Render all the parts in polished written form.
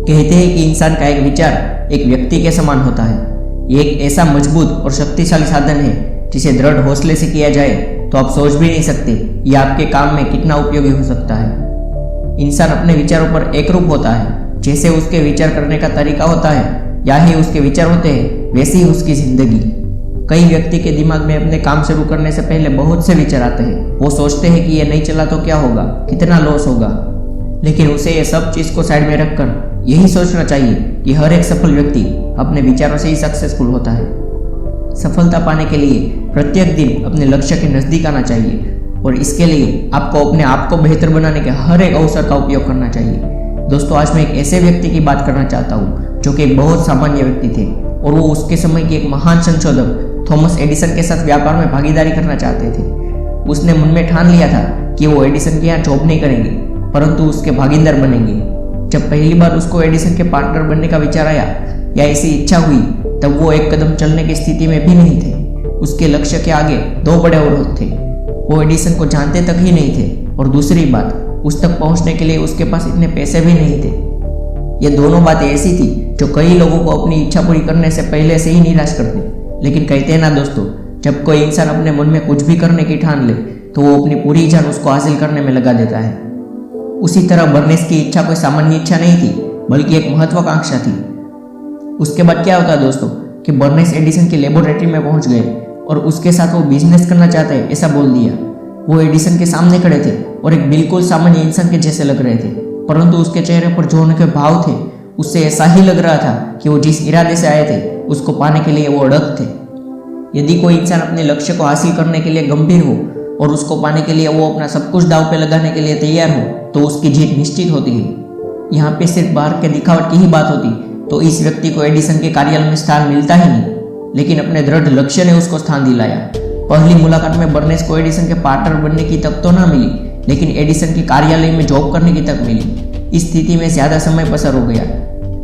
कहते हैं कि इंसान का एक विचार एक व्यक्ति के समान होता है। ये एक ऐसा मजबूत और शक्तिशाली साधन है जिसे दृढ़ हौसले से किया जाए तो आप सोच भी नहीं सकते ये आपके काम में कितना उपयोगी हो सकता है। इंसान अपने विचारों पर एकरूप होता है। जैसे उसके विचार करने का तरीका होता है या ही उसके विचार होते हैं, वैसे ही उसकी जिंदगी। कई व्यक्ति के दिमाग में अपने काम शुरू करने से पहले बहुत से विचार आते हैं। वो सोचते हैं कि ये नहीं चला तो क्या होगा, कितना लॉस होगा, लेकिन उसे ये सब चीज को साइड में रखकर यही सोचना चाहिए कि हर एक सफल व्यक्ति अपने विचारों से ही सक्सेसफुल होता है। सफलता पाने के लिए प्रत्येक दिन अपने लक्ष्य के नजदीक आना चाहिए और इसके लिए आपको अपने आप को बेहतर बनाने के हर एक अवसर का उपयोग करना चाहिए। दोस्तों, आज मैं एक ऐसे व्यक्ति की बात करना चाहता हूँ जो कि एक बहुत सामान्य व्यक्ति थे और वो उसके समय के एक महान संशोधक थॉमस एडिसन के साथ व्यापार में भागीदारी करना चाहते थे। उसने मन में ठान लिया था कि वो एडिसन के यहाँ जॉब नहीं करेंगे परंतु उसके भागीदार बनेंगे। जब पहली बार उसको एडिसन के पार्टनर बनने का विचार आया या ऐसी इच्छा हुई तब वो एक कदम चलने की स्थिति में भी नहीं थे। उसके लक्ष्य के आगे दो बड़े अवरोध थे। वो एडिसन को जानते तक ही नहीं थे और दूसरी बात, उस तक पहुंचने के लिए उसके पास इतने पैसे भी नहीं थे। ये दोनों बातें ऐसी थी जो कई लोगों को अपनी इच्छा पूरी करने से पहले से ही निराश करती। लेकिन कहते हैं ना दोस्तों, जब कोई इंसान अपने मन में कुछ भी करने की ठान ले तो वो अपनी पूरी जान उसको हासिल करने में लगा देता है। उसी तरह बर्नेस की इच्छा कोई सामान्य इच्छा नहीं थी बल्कि एक महत्वाकांक्षा थी। उसके बाद क्या होता है दोस्तों कि बर्नेस एडिसन की लेबोरेटरी में पहुंच गए और उसके साथ वो बिजनेस करना चाहते हैं ऐसा बोल दिया। वो एडिसन के सामने खड़े थे और एक बिल्कुल सामान्य इंसान के जैसे लग रहे थे, परंतु उसके चेहरे पर जो उनके भाव थे उससे ऐसा ही लग रहा था कि वो जिस इरादे से आए थे उसको पाने के लिए वो अड़ग थे। यदि कोई इंसान अपने लक्ष्य को हासिल करने के लिए गंभीर हो और उसको पाने के लिए वो अपना सब कुछ दांव पे लगाने के लिए तैयार हो तो उसकी जीत निश्चित होती है। यहाँ पे सिर्फ बाहर के दिखावट की ही बात होती तो इस व्यक्ति को एडिसन के कार्यालय में स्थान मिलता ही नहीं, लेकिन अपने दृढ़ लक्ष्य ने उसको स्थान दिलाया। पहली मुलाकात में बर्नेस को एडिसन के पार्टनर बनने की तक तो ना मिली, लेकिन एडिसन के कार्यालय में जॉब करने की तक मिली। इस स्थिति में ज्यादा समय पसार हो गया,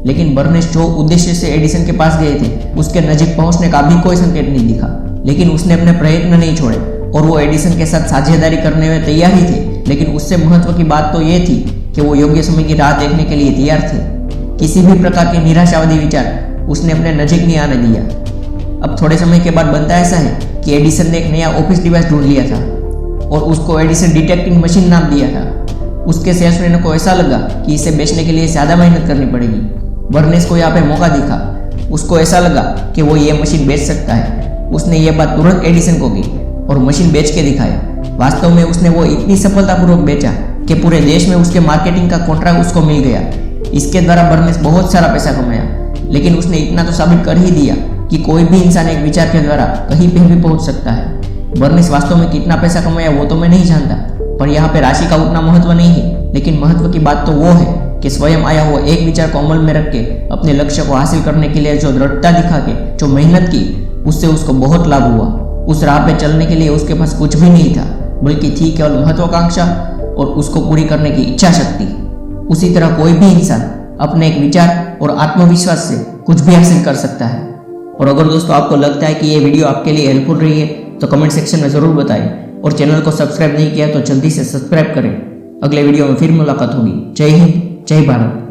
लेकिन बर्नेस जो उद्देश्य से एडिसन के पास गए थे उसके नजीक पहुंचने का भी कोई संकेत नहीं दिखा। लेकिन उसने अपने प्रयत्न नहीं छोड़े और वो एडिसन के साथ साझेदारी करने में तैयार ही थे। लेकिन उससे महत्व की बात तो ये थी कि वो योग्य समय की राह देखने के लिए तैयार थे। किसी भी प्रकार के निराशावादी विचार उसने अपने नजीक नहीं आने दिया। अब थोड़े समय के बाद बनता ऐसा है कि एडिसन ने एक नया ऑफिस डिवाइस ढूंढ लिया था और उसको एडिसन डिटेक्टिंग मशीन नाम दिया था। उसके सेल्समैन को ऐसा लगा कि इसे बेचने के लिए ज्यादा मेहनत करनी पड़ेगी। बर्नेस को यहाँ पे मौका दिखा। उसको ऐसा लगा कि वो ये मशीन बेच सकता है। उसने ये बात तुरंत एडिसन को की और मशीन बेच के दिखाया। वास्तव में उसने वो इतनी सफलतापूर्वक बेचा कि पूरे देश में उसके मार्केटिंग का कॉन्ट्रैक्ट उसको मिल गया। इसके द्वारा बर्नेस बहुत सारा पैसा कमाया, लेकिन उसने इतना तो साबित कर ही दिया कि कोई भी इंसान एक विचार के द्वारा कहीं पे भी पहुंच सकता है। बर्नेस वास्तव में कितना पैसा कमाया वो तो मैं नहीं जानता, पर यहाँ पे राशि का उतना महत्व नहीं है, लेकिन महत्व की बात तो वो है कि स्वयं आया हुआ एक विचार को अमल में रख के अपने लक्ष्य को हासिल करने के लिए जो दृढ़ता दिखा के जो मेहनत की उससे उसको बहुत लाभ हुआ। उस राह पे चलने के लिए उसके पास कुछ भी नहीं था बल्कि थी केवल महत्वाकांक्षा और उसको पूरी करने की इच्छा शक्ति। उसी तरह कोई भी इंसान अपने एक विचार और आत्मविश्वास से कुछ भी हासिल कर सकता है। और अगर दोस्तों आपको लगता है कि ये वीडियो आपके लिए हेल्पफुल रही है तो कमेंट सेक्शन में ज़रूर बताएं और चैनल को सब्सक्राइब नहीं किया तो जल्दी से सब्सक्राइब करें। अगले वीडियो में फिर मुलाकात होगी। जय हिंद, जय भारत।